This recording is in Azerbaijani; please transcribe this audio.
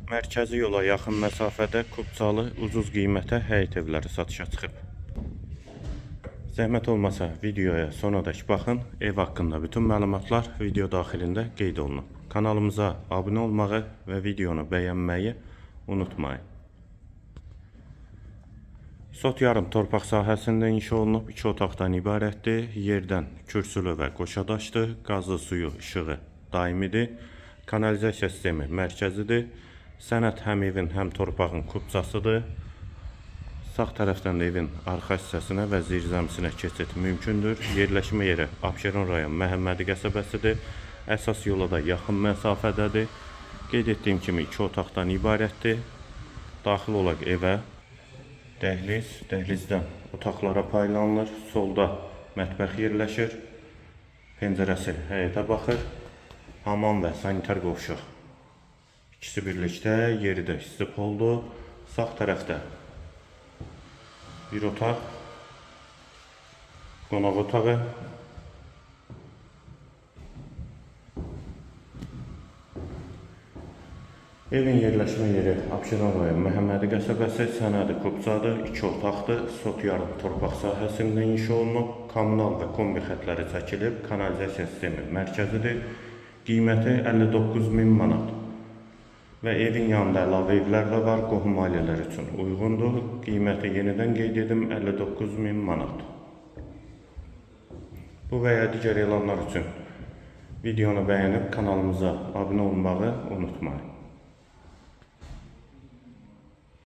Mərkəzi yola yaxın məsafədə Kubcalı ucuz qiymətə həyət evləri satışa çıxıb. Zəhmət olmasa videoya sonadək baxın. Ev haqqında bütün məlumatlar video daxilində qeyd olunub. Kanalımıza abunə olmağı və videonu bəyənməyi unutmayın. Sot yarım torpaq sahəsində inşa olunub, 2 otaqdan ibarətdir. Yerdən kürsülü və qoşadaşdır. Qazlı suyu, işığı daimidir. Kanalizasiya sistemi mərkəzidir. Sənəd həm evin, həm torpağın kubcasıdır. Sağ tərəfdən də evin arxa hissəsinə və zirzəmisinə keçid mümkündür. Yerləşmə yeri Abşeron rayon Məhəmmədi qəsəbəsidir. Əsas yola da yaxın məsafədədir. Qeyd etdiyim kimi 2 otaqdan ibarətdir. Daxil olaq evə. Dəhliz, dəhlizdən otaqlara paylanılır. Solda mətbəx yerləşir. Pəncərəsi həyətə baxır. Hamam və sanitar qovşaq. İkisi birlikdə, yeri də istif oldu. Sağ tərəfdə bir otaq, qonaq otağı. Evin yerləşmə yeri Abşeron rayon Məhəmmədi qəsəbəsi, sənədi kubcadır, 2 otaqdır, sot yarım torpaq sahəsində inşa olunub, kommunal və kombi xətləri çəkilib, kanalizasiya sistemi mərkəzidir, qiyməti 59.000 manat. Və evin yanında əlavə evlər də var, qohum ailələr üçün uyğundur. Qiyməti yenidən qeyd edim 59.000 manat. Bu və ya digər elanlar üçün videonu bəyənib kanalımıza abunə olmağı unutmayın.